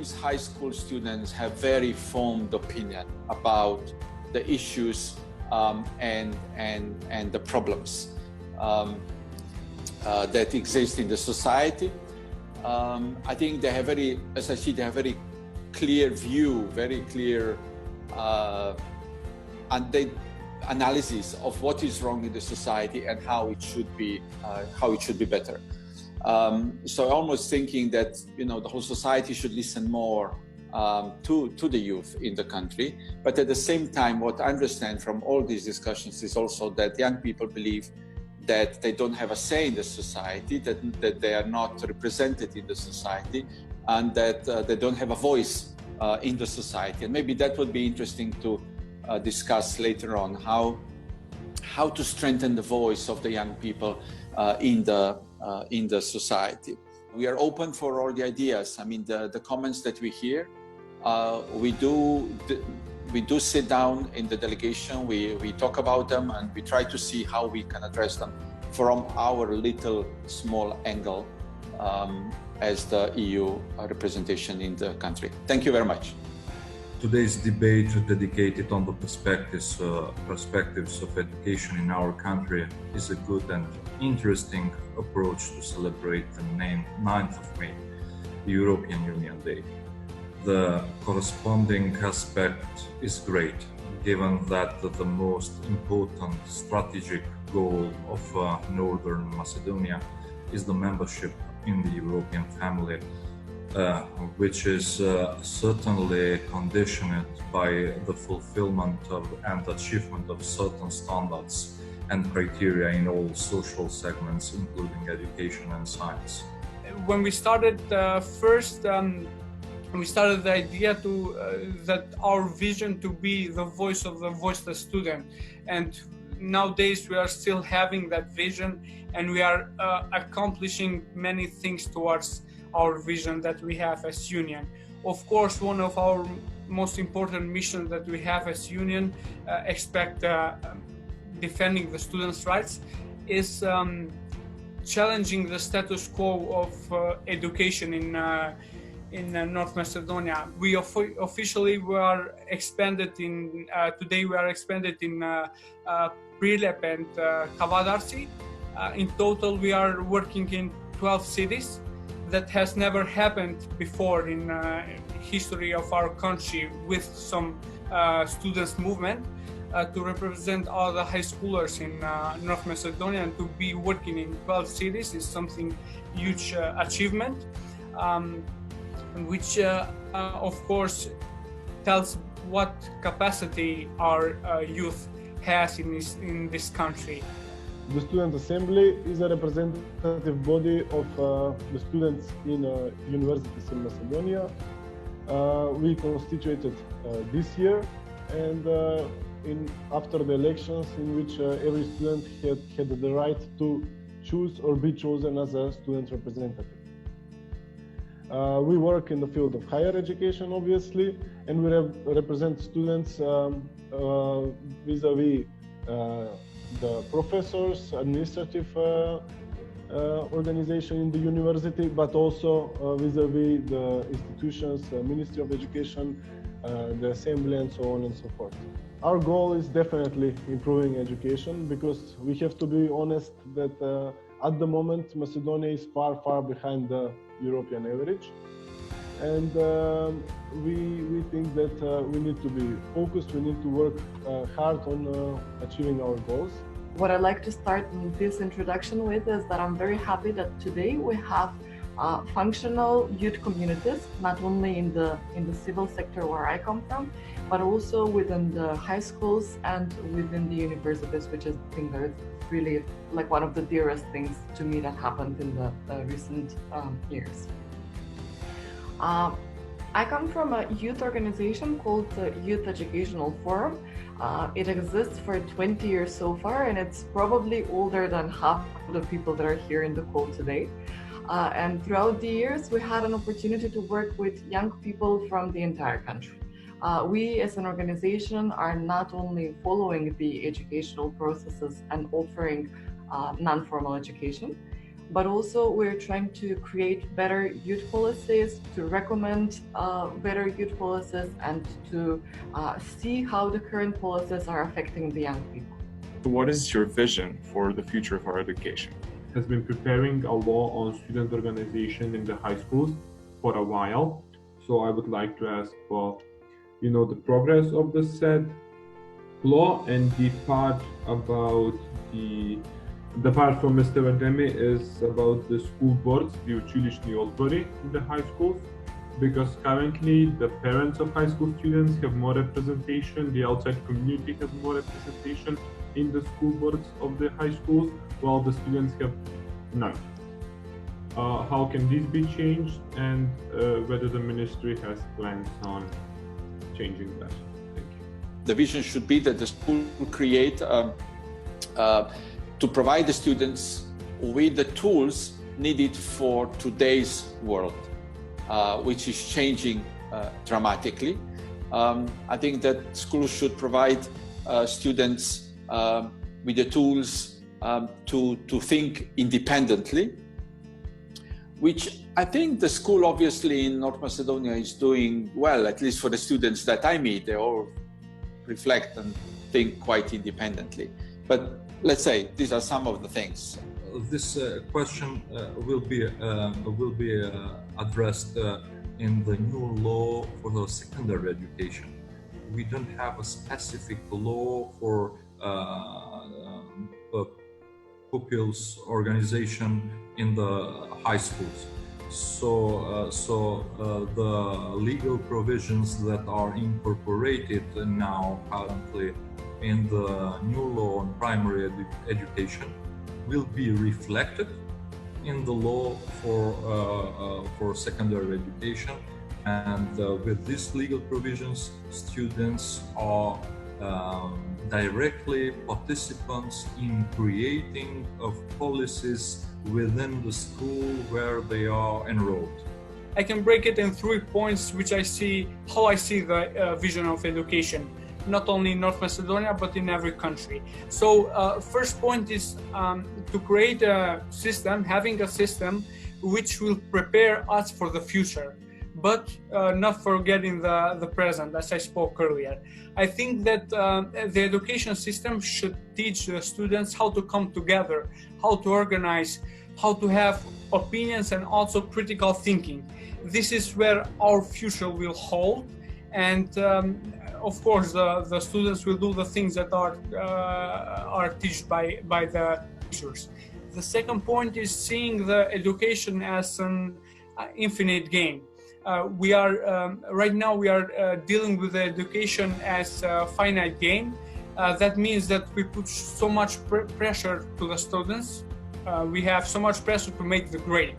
sometimes high school students have very formed opinion about the issues and the problems that exist in the society. I think they have as I see, they have very clear view, very clear analysis of what is wrong in the society and how it should be better. So almost thinking that the whole society should listen more to the youth in the country. But at the same time, what I understand from all these discussions is also that young people believe that they don't have a say in the society, that they are not represented in the society, and that they don't have a voice in the society. And maybe that would be interesting to discuss later on, how to strengthen the voice of the young people in the society. We are open for all the ideas. I mean, the comments that we hear, we do sit down in the delegation, we talk about them, and we try to see how we can address them from our little small angle as the EU representation in the country. Thank you very much. Today's debate dedicated on the perspectives of education in our country is a good and interesting approach to celebrate the 9th of May, the European Union Day. The corresponding aspect is great, given that the most important strategic goal of Northern Macedonia is the membership in the European family, which is certainly conditioned by the fulfillment and achievement of certain standards and criteria in all social segments, including education and science. When we started we started the idea that our vision to be the voice of the voiceless student, and nowadays we are still having that vision, and we are accomplishing many things towards our vision that we have as Union. Of course, one of our most important missions that we have as Union, defending the students' rights, is challenging the status quo of education in North Macedonia. We officially were expanded in today. We are expanded in Prilep and Kavadarci. In total, we are working in 12 cities. That has never happened before in history of our country, with some students movement to represent all the high schoolers in North Macedonia, and to be working in 12 cities is something huge achievement, which of course tells what capacity our youth has in this country. The Student Assembly is a representative body of the students in universities in Macedonia. We constituted this year, and after the elections, in which every student had the right to choose or be chosen as a student representative. We work in the field of higher education, obviously, and we represent students vis-a-vis the professors, administrative organization in the university, but also vis-a-vis the institutions, Ministry of Education, the Assembly, and so on and so forth. Our goal is definitely improving education, because we have to be honest that at the moment Macedonia is far, far behind the European average. And we think that we need to be focused, we need to work hard on achieving our goals. What I'd like to start this introduction with is that I'm very happy that today we have functional youth communities, not only in the civil sector where I come from, but also within the high schools and within the universities, which is, I think, that is really like one of the dearest things to me that happened in the recent years. I come from a youth organization called the Youth Educational Forum. It exists for 20 years so far, and it's probably older than half of the people that are here in the call today. And throughout the years, we had an opportunity to work with young people from the entire country. We as an organization are not only following the educational processes and offering non-formal education, but also we're trying to create better youth policies, to recommend better youth policies, and to see how the current policies are affecting the young people. What is your vision for the future of our education? Has been preparing a law on student organization in the high schools for a while. So I would like to ask for, the progress of the said law, and the part about the part from Mr. Ademi is about the school boards, the училищни odbori in the high schools, because currently the parents of high school students have more representation, the outside community has more representation in the school boards of the high schools, while the students have none. How can this be changed, and whether the ministry has plans on changing that? Thank you. The vision should be that the school will create to provide the students with the tools needed for today's world, which is changing dramatically. I think that schools should provide students with the tools to think independently, which I think the school obviously in North Macedonia is doing well, at least for the students that I meet. They all reflect and think quite independently. But let's say these are some of the things. This question will be addressed in the new law for the secondary education. We don't have a specific law for pupils organization in the high schools. So the legal provisions that are incorporated now currently in the new law on primary education will be reflected in the law for secondary education, and with these legal provisions, students are directly participants in creating of policies within the school where they are enrolled. I can break it in 3 points, which how I see the vision of education, not only in North Macedonia, but in every country. So first point is to create a system, having a system which will prepare us for the future, but not forgetting the present, as I spoke earlier. I think that the education system should teach the students how to come together, how to organize, how to have opinions, and also critical thinking. This is where our future will hold, and of course the students will do the things that are taught by the teachers. The second point is seeing the education as an infinite game. We are right now dealing with the education as a finite game. That means that we put so much pressure to the students. We have so much pressure to make the grade,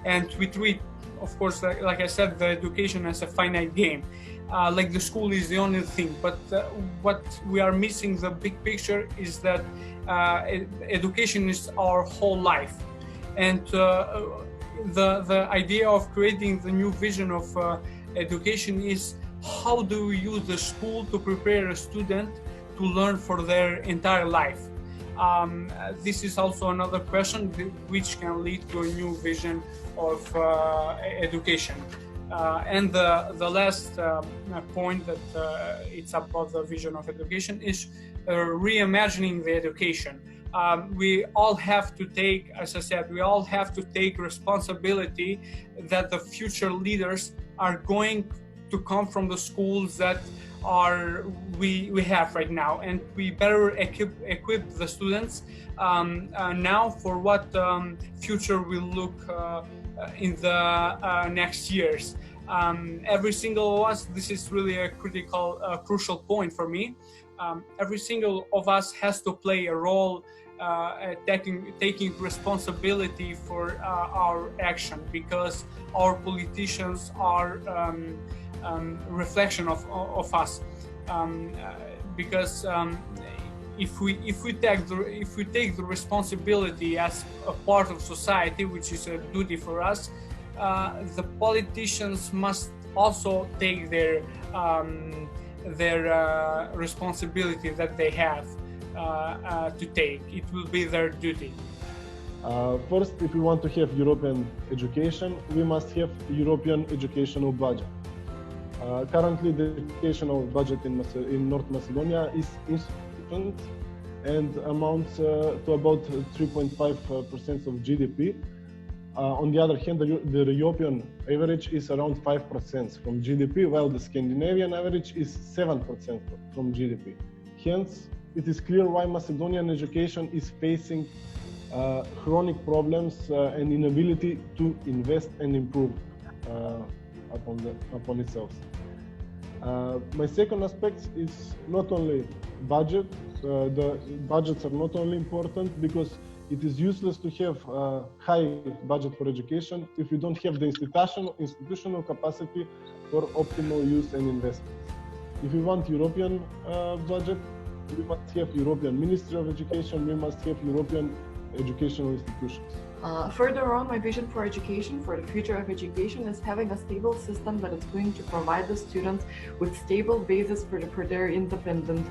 and we treat, of course, like I said, the education as a finite game. Like the school is the only thing, but what we are missing, the big picture, is that education is our whole life, and the idea of creating the new vision of education is how do we use the school to prepare a student to learn for their entire life. This is also another question which can lead to a new vision of education. And the last point that it's about the vision of education is reimagining the education. We all have to take, as I said, we all have to take responsibility that the future leaders are going to come from the schools that we have right now, and we better equip the students now for what future will look in the next years. Every single of us, this is really a crucial point for me. Every single of us has to play a role taking responsibility for our action, because our politicians are reflection of us. Because if we take the responsibility as a part of society, which is a duty for us, the politicians must also take their responsibility that they have to take. It will be their duty. First, if we want to have European education, we must have European educational budget. Currently, the educational budget in North Macedonia is insufficient and amounts to about 3.5% of GDP. On the other hand, the European average is around 5% from GDP, while the Scandinavian average is 7% from GDP. Hence, it is clear why Macedonian education is facing chronic problems and inability to invest and improve upon itself. My second aspect is not only budget. The budgets are not only important because it is useless to have a high budget for education if you don't have the institutional capacity for optimal use and investment. If we want European budget, we must have European Ministry of Education, we must have European educational institutions. Further on, my vision for education, for the future of education, is having a stable system that is going to provide the students with stable basis for their independent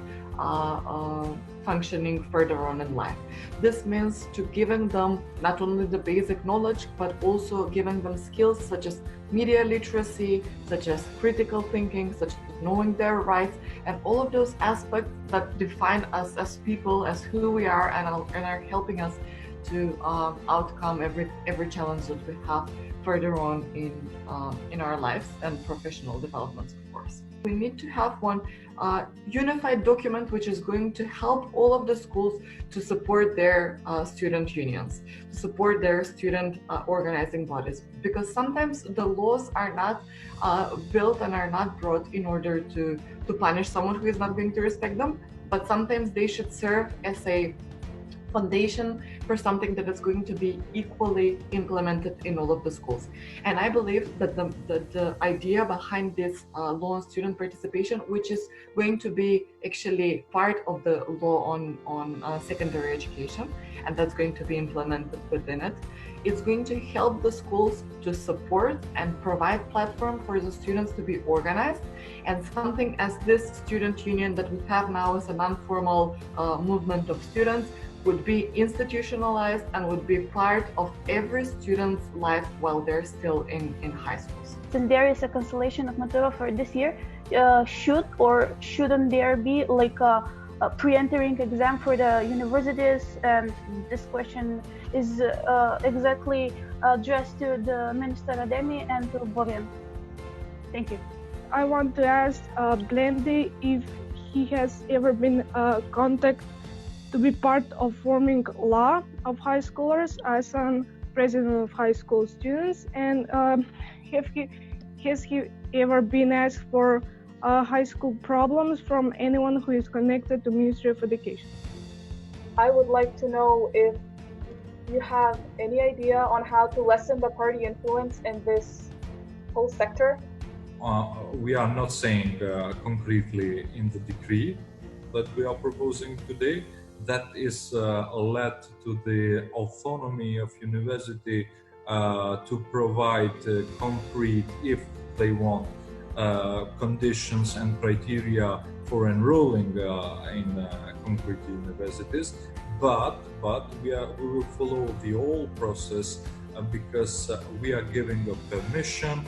functioning further on in life. This means to giving them not only the basic knowledge, but also giving them skills such as media literacy, such as critical thinking, such as knowing their rights, and all of those aspects that define us as people, as who we are, and are helping us to outcome every challenge that we have further on in our lives and professional developments, of course. We need to have one unified document which is going to help all of the schools to support their student unions, to support their student organizing bodies, because sometimes the laws are not built and are not brought in order to punish someone who is not going to respect them, but sometimes they should serve as a foundation for something that is going to be equally implemented in all of the schools. And I believe that the idea behind this law on student participation, which is going to be actually part of the law on secondary education, and that's going to be implemented within it, it's going to help the schools to support and provide platform for the students to be organized, and something as this student union that we have now as a non-formal movement of students would be institutionalized and would be part of every student's life while they're still in high schools. Since there is a cancellation of Matura for this year, should or shouldn't there be like a pre-entering exam for the universities? And this question is exactly addressed to the Minister Ademi and to Bojan. Thank you. I want to ask Glendi if he has ever been contacted to be part of forming law of high schoolers as a president of high school students, and has he ever been asked for high school problems from anyone who is connected to Ministry of Education? I would like to know if you have any idea on how to lessen the party influence in this whole sector. We are not saying concretely in the decree that we are proposing today. That is led to the autonomy of university to provide concrete, if they want, conditions and criteria for enrolling in concrete universities. But we will follow the whole process because we are giving a permission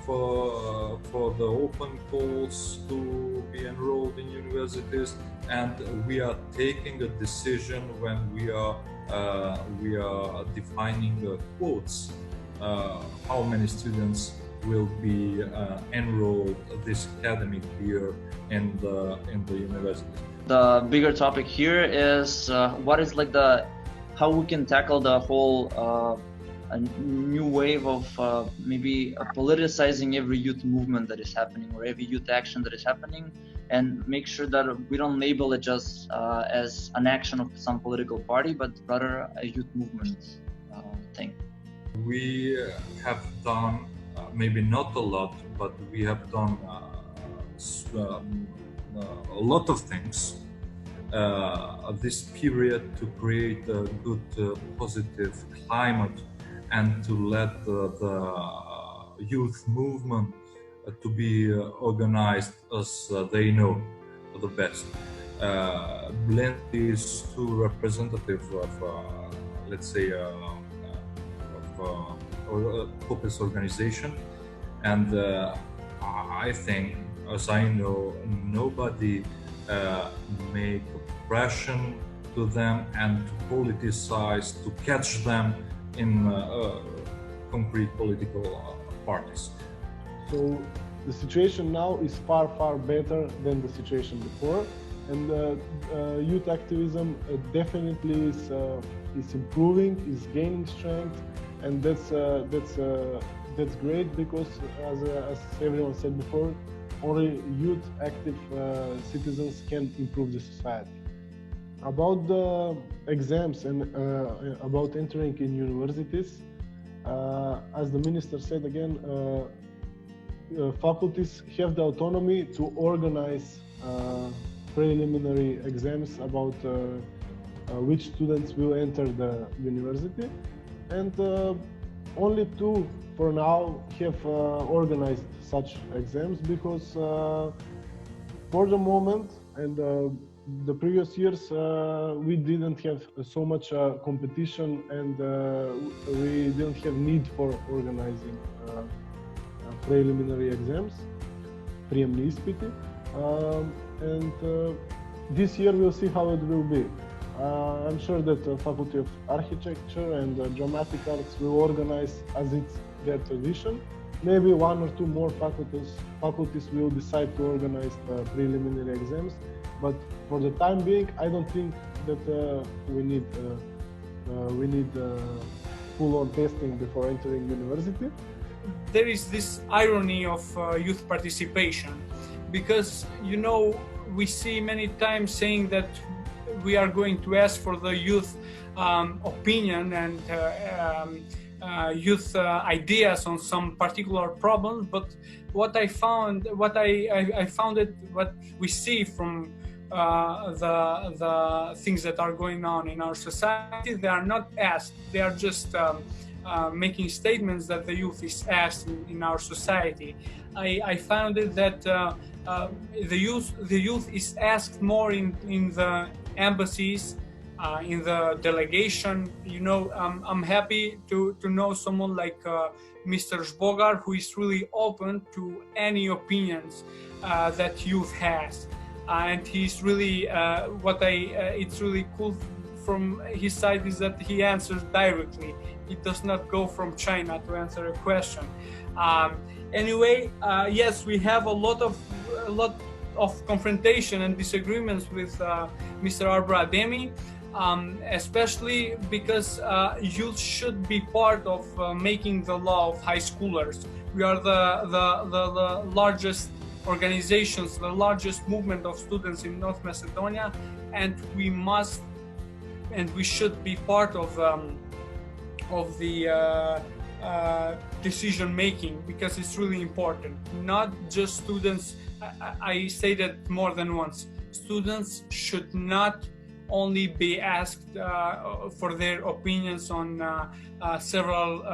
for the open calls to be enrolled in universities, and we are taking a decision when we are defining the quotes, how many students will be enrolled this academic year in the university. The bigger topic here is what is like how we can tackle the whole a new wave of maybe politicizing every youth movement that is happening, or every youth action that is happening, and make sure that we don't label it just as an action of some political party, but rather a youth movement thing. We have done, maybe not a lot, but we have done a lot of things this period to create a good positive climate and to let the youth movement to be organized as they know the best. Blendy is too representative of, let's say, Popes organization, and I think, as I know, nobody make oppression to them and to politicize, to catch them in concrete political parties. So the situation now is far, far better than the situation before, and youth activism definitely is improving, is gaining strength, and that's great, because as everyone said before, only youth active citizens can improve the society. About the exams and about entering in universities, as the minister said again, faculties have the autonomy to organize preliminary exams about which students will enter the university, and only two for now have organized such exams, because for the moment and the previous years we didn't have so much competition, and we didn't have need for organizing preliminary exams, prijemni ispiti, and this year we'll see how it will be. I'm sure that the Faculty of Architecture and Dramatic Arts will organize as it's their tradition. Maybe one or two more faculties will decide to organize preliminary exams, but for the time being, I don't think that we need full-on testing before entering university. There is this irony of youth participation, because, you know, we see many times saying that we are going to ask for the youth opinion and youth ideas on some particular problems, but what we see from the things that are going on in our society, they are not asked. They are just making statements that the youth is asked in our society. I found it that the youth is asked more in the embassies, in the delegation. You know, I'm happy to know someone like Mr. Zbogar, who is really open to any opinions that youth has, and he's really it's really cool from his side is that he answers directly. He does not go from China to answer a question. Anyway, yes, we have a lot of confrontation and disagreements with Mr. Arbor Ademi, especially because youth should be part of making the law of high schoolers. We are the largest organizations, the largest movement of students in North Macedonia, and we should be part of the decision making, because it's really important. Not just students. I say that more than once. Students should not only be asked for their opinions on several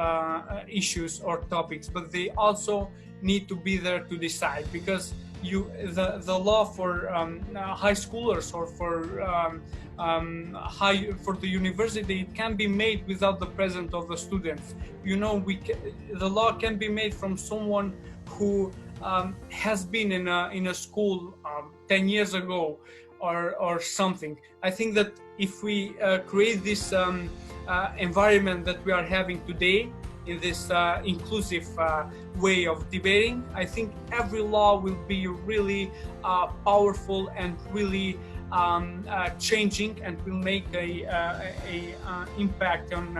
issues or topics, but they also need to be there to decide, because the law for high schoolers or for the university, it can be made without the presence of the students. You know, the law can be made from someone who has been in a school 10 years ago or something. I think that if we create this environment that we are having today, in this inclusive way of debating, I think every law will be really powerful and really changing, and will make a impact on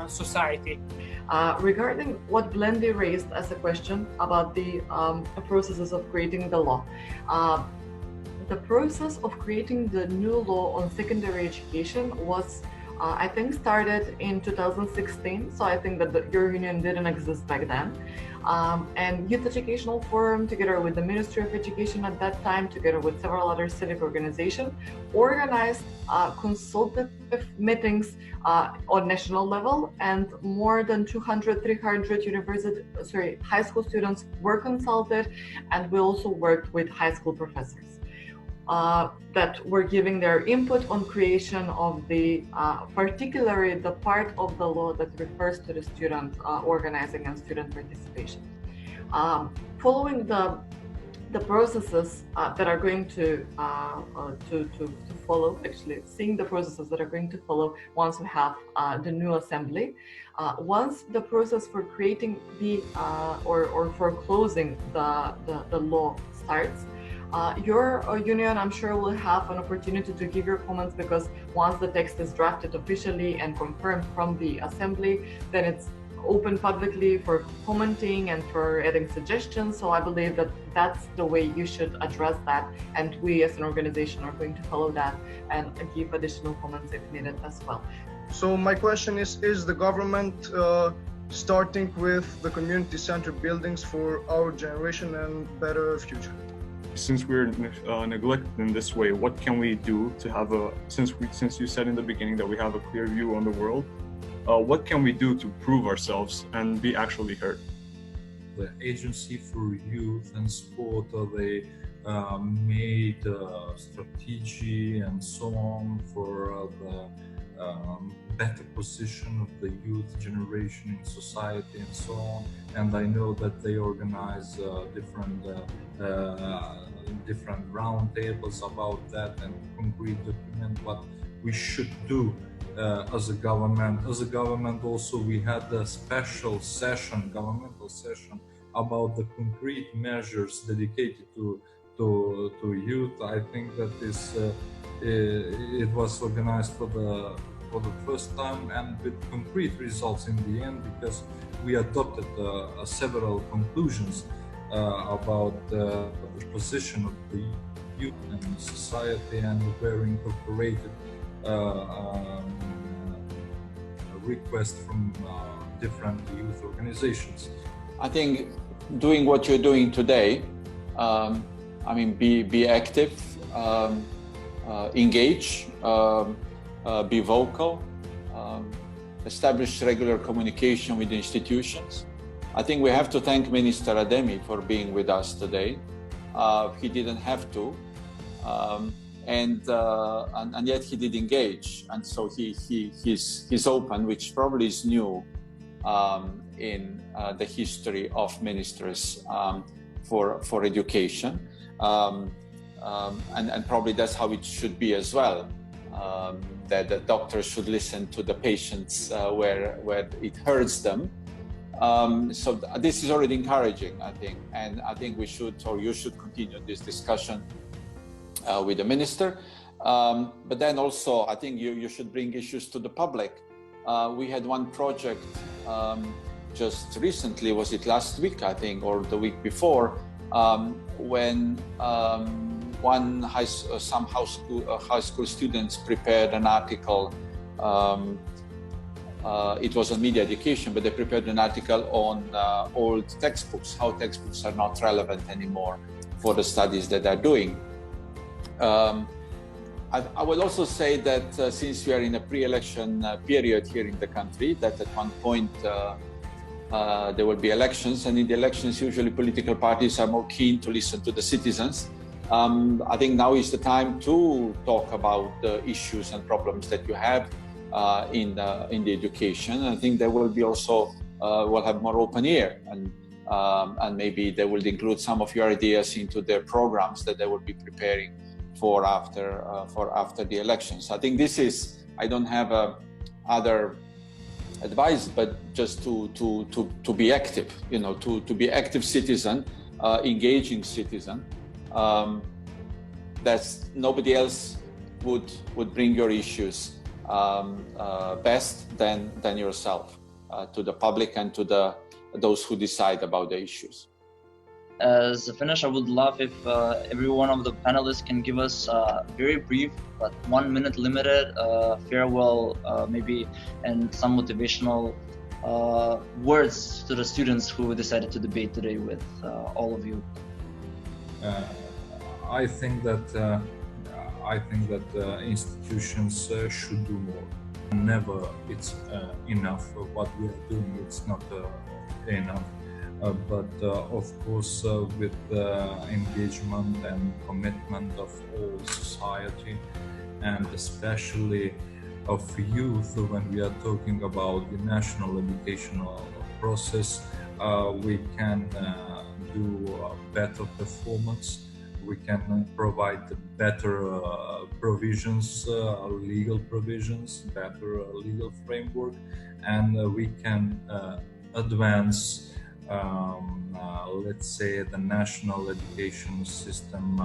society. Regarding what Blendy raised as a question about the processes of creating the law, the process of creating the new law on secondary education was I think started in 2016, so I think that the Euro-Union didn't exist back then. And Youth Educational Forum, together with the Ministry of Education at that time, together with several other civic organizations, organized consultative meetings on national level, and more than 200-300 high school students were consulted, and we also worked with high school professors. that were giving their input on creation of the, particularly the part of the law that refers to the student organizing and student participation. Following the processes that are going to follow, actually seeing the processes that are going to follow once we have the new assembly, once the process for creating the or for closing the law starts, your union, I'm sure, will have an opportunity to give your comments, because once the text is drafted officially and confirmed from the assembly, then it's open publicly for commenting and for adding suggestions. So I believe that that's the way you should address that, and we as an organization are going to follow that and give additional comments if needed as well. So my question is the government starting with the community center buildings for our generation and better future? Since we're neglected in this way, what can we do to have since you said in the beginning that we have a clear view on the world, what can we do to prove ourselves and be actually heard? The Agency for Youth and Sport, they made strategy and so on for the better position of the youth generation in society and so on. And I know that they organize different roundtables about that and concrete document what we should do as a government. As a government, also we had a special session, governmental session, about the concrete measures dedicated to youth. I think that it was organized for the first time and with concrete results in the end, because we adopted several conclusions about the position of the youth in society, and were incorporated requests from different youth organizations. I think doing what you're doing today, be active, engage, be vocal, establish regular communication with institutions. I think we have to thank Minister Ademi for being with us today. He didn't have to, and yet he did engage, and so he's open, which probably is new in the history of ministers for education, and probably that's how it should be as well. That the doctors should listen to the patients where it hurts them. So this is already encouraging, I think, and I think we should, or you should, continue this discussion with the minister. But then also, I think you should bring issues to the public. We had one project just recently, was it last week, I think, or the week before, when some high school students prepared an article. It was on media education, but they prepared an article on old textbooks, how textbooks are not relevant anymore for the studies that they're doing. I will also say that since we are in a pre-election period here in the country, that at one point there will be elections, and in the elections usually political parties are more keen to listen to the citizens. I think now is the time to talk about the issues and problems that you have in the education. I think they will be also will have more open ear, and maybe they will include some of your ideas into their programs that they will be preparing for after the elections. I think this is, I don't have other advice, but just to be active, to be active citizen, engaging citizen. That's nobody else would bring your issues best than yourself to the public and to those who decide about the issues. As a finish, I would love if every one of the panelists can give us very brief, but 1 minute limited farewell, maybe, and some motivational words to the students who decided to debate today with all of you. I think that institutions should do more. Never it's enough. What we are doing, it's not enough. but of course with the engagement and commitment of all society, and especially of youth. When we are talking about the national educational process, we can do better performance. We can provide better provisions, legal provisions, better legal framework, and we can advance, let's say, the national education system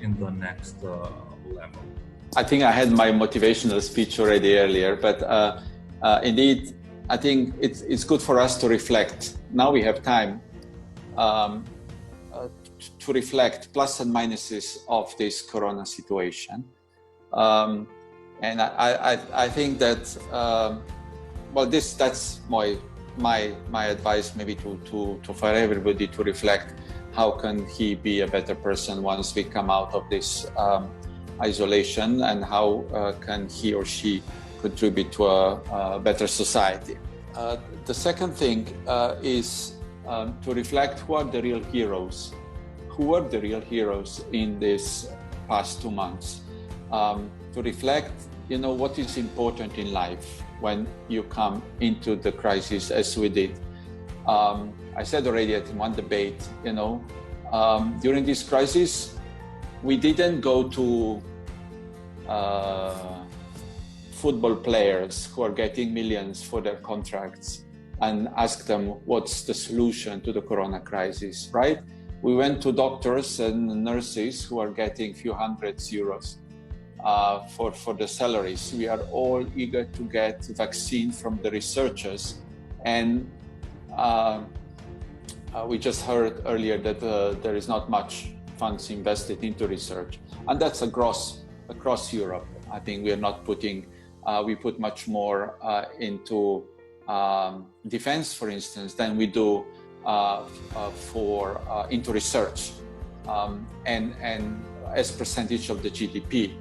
in the next level. I think I had my motivational speech already earlier, but indeed, I think it's good for us to reflect. Now we have time to reflect plus and minuses of this corona situation. And I think that, well, that's my advice maybe to for everybody to reflect how can he be a better person once we come out of this isolation, and how can he or she contribute to a better society. The second thing is to reflect who are the real heroes. Who were the real heroes in this past 2 months? To reflect, what is important in life when you come into the crisis as we did. I said already at one debate, during this crisis, we didn't go to football players who are getting millions for their contracts and ask them what's the solution to the corona crisis, right? We went to doctors and nurses who are getting a few hundreds euros for the salaries. We are all eager to get vaccine from the researchers, and we just heard earlier that there is not much funds invested into research, and that's across Europe. I think we are not putting, we put much more into defense, for instance, than we do into research, and as percentage of the GDP.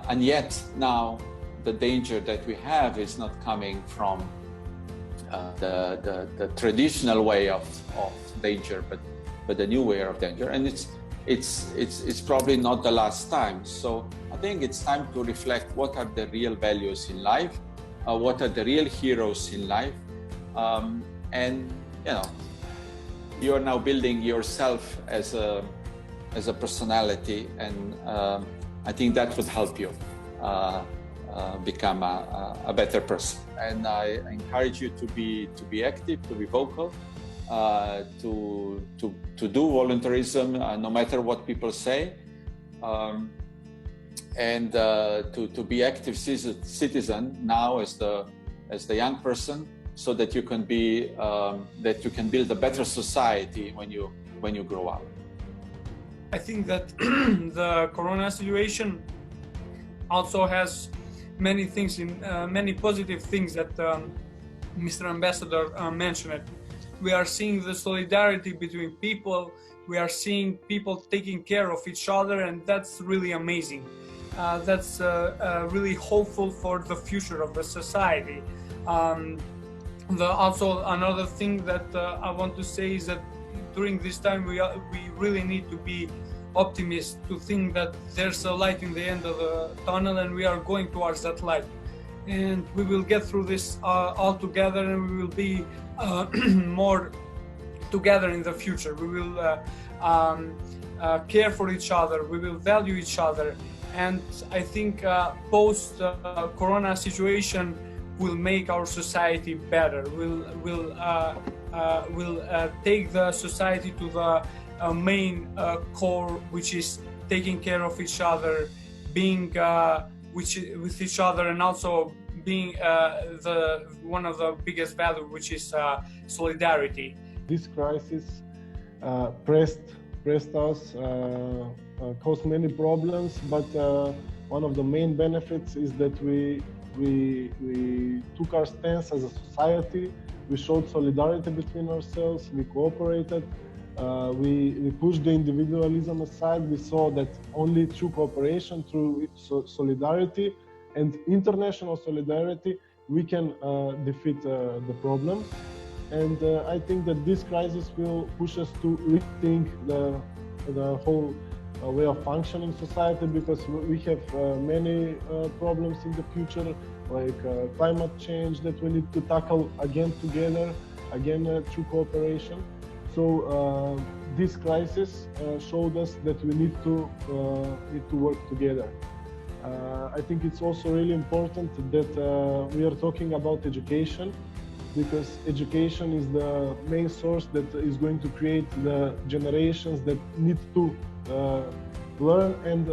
And yet now the danger that we have is not coming from the traditional way of danger, but the new way of danger, and it's probably not the last time. So I think it's time to reflect what are the real values in life, what are the real heroes in life, and you are now building yourself as a personality, and I think that would help you become a better person. And I encourage you to be active, to be vocal, to do voluntarism, no matter what people say, and to be active citizen now as the young person, so that you can be build a better society when you grow up. I think that the corona situation also has many things many positive things that Mr. Ambassador mentioned. We are seeing the solidarity between people. We are seeing people taking care of each other, and that's really amazing. That's really hopeful for the future of the society. Also, another thing that I want to say is that during this time we really need to be optimists, to think that there's a light in the end of the tunnel, and we are going towards that light, and we will get through this all together, and we will be more together in the future. We will care for each other, we will value each other, and I think post corona situation will make our society better. Will take the society to the main core, which is taking care of each other, being with each other, and also being one of the biggest values, which is solidarity. This crisis pressed us, caused many problems, but one of the main benefits is that we took our stance as a society. We showed solidarity between ourselves, we cooperated, we pushed the individualism aside. We saw that only through cooperation, through solidarity and international solidarity, we can defeat the problem. And I think that this crisis will push us to rethink the whole way of functioning society, because we have many problems in the future, like climate change that we need to tackle again together, again through cooperation. So this crisis showed us that we need to work together. I think it's also really important that we are talking about education, because education is the main source that is going to create the generations that need to learn and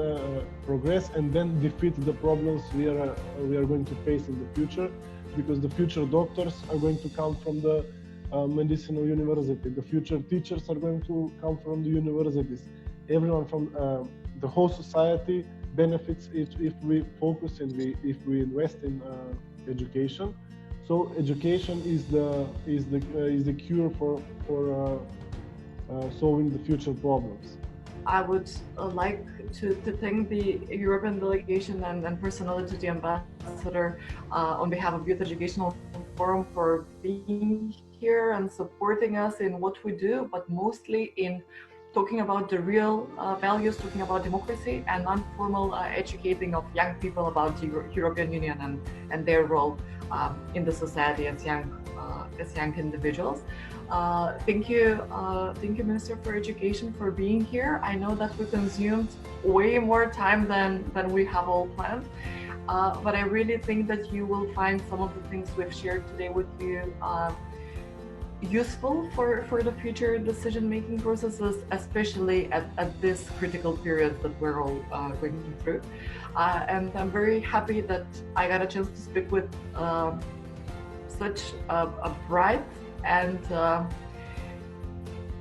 progress, and then defeat the problems we are going to face in the future, because the future doctors are going to come from the medicinal university, the future teachers are going to come from the universities. Everyone from the whole society benefits if we focus and if we invest in education. So education is the cure for solving the future problems. I would like to thank the European delegation and personally to the ambassador on behalf of Youth Educational Forum for being here and supporting us in what we do, but mostly in talking about the real values, talking about democracy and non-formal educating of young people about the European Union and their role in the society as young individuals. Thank you, Minister for Education, for being here. I know that we consumed way more time than we have all planned, but I really think that you will find some of the things we've shared today with you useful for the future decision-making processes, especially at this critical period that we're all going through. And I'm very happy that I got a chance to speak with such a bright and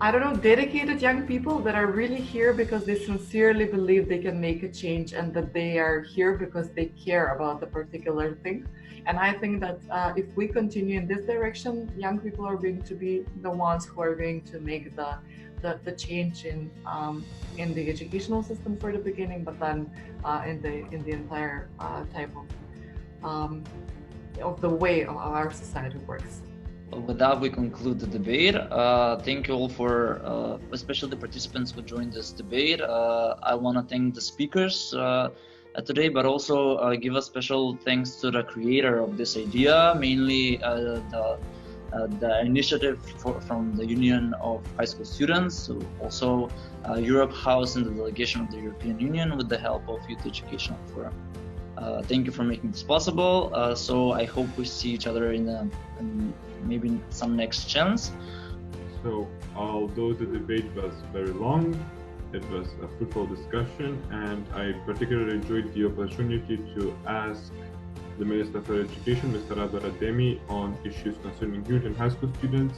I don't know, dedicated young people that are really here because they sincerely believe they can make a change, and that they are here because they care about the particular thing. And I think that if we continue in this direction, young people are going to be the ones who are going to make the change in the educational system for the beginning, but then in the entire type of the way our society works. With that, we conclude the debate. Thank you all for, especially the participants who joined this debate. I want to thank the speakers today, but also give a special thanks to the creator of this idea, mainly the initiative from the Union of High School Students, so also Europe House and the delegation of the European Union with the help of Youth Educational Forum. Thank you for making this possible. So I hope we see each other in maybe some next chance. So although the debate was very long, it was a fruitful discussion, and I particularly enjoyed the opportunity to ask the Minister for Education, Mr. Radvar Ademi, on issues concerning youth and high school students.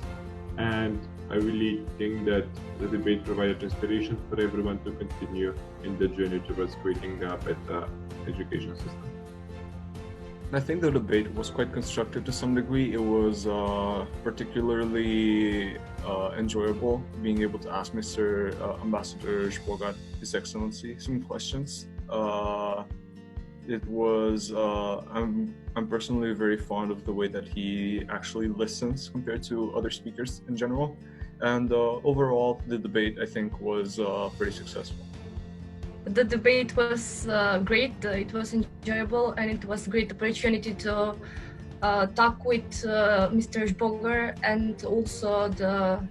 And I really think that the debate provided inspiration for everyone to continue in the journey towards creating a better education system. I think the debate was quite constructive to some degree. It was particularly enjoyable being able to ask Mr. Ambassador Zhbogar, His Excellency, some questions. It was, I'm personally very fond of the way that he actually listens compared to other speakers in general. And overall, the debate, I think, was pretty successful. The debate was great, it was enjoyable, and it was a great opportunity to talk with Mr. Zhbogar and also the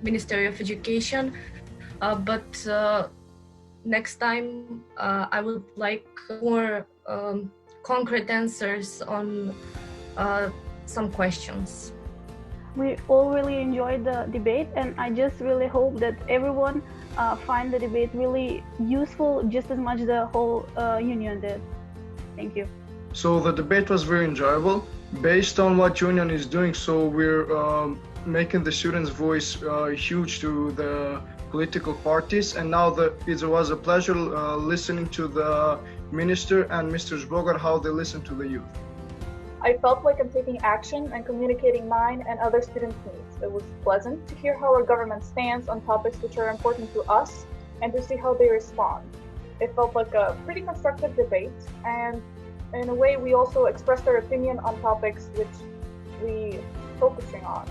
Ministry of Education. But next time I would like more concrete answers on some questions. We all really enjoyed the debate, and I just really hope that everyone find the debate really useful, just as much the whole union did. Thank you. So the debate was very enjoyable. Based on what union is doing, so we're making the students' voice huge to the political parties, and now it was a pleasure listening to the minister and Mr. Zhbogar, how they listen to the youth. I felt like I'm taking action and communicating mine and other students' needs. It was pleasant to hear how our government stands on topics which are important to us and to see how they respond. It felt like a pretty constructive debate, and in a way we also expressed our opinion on topics which we focusing on.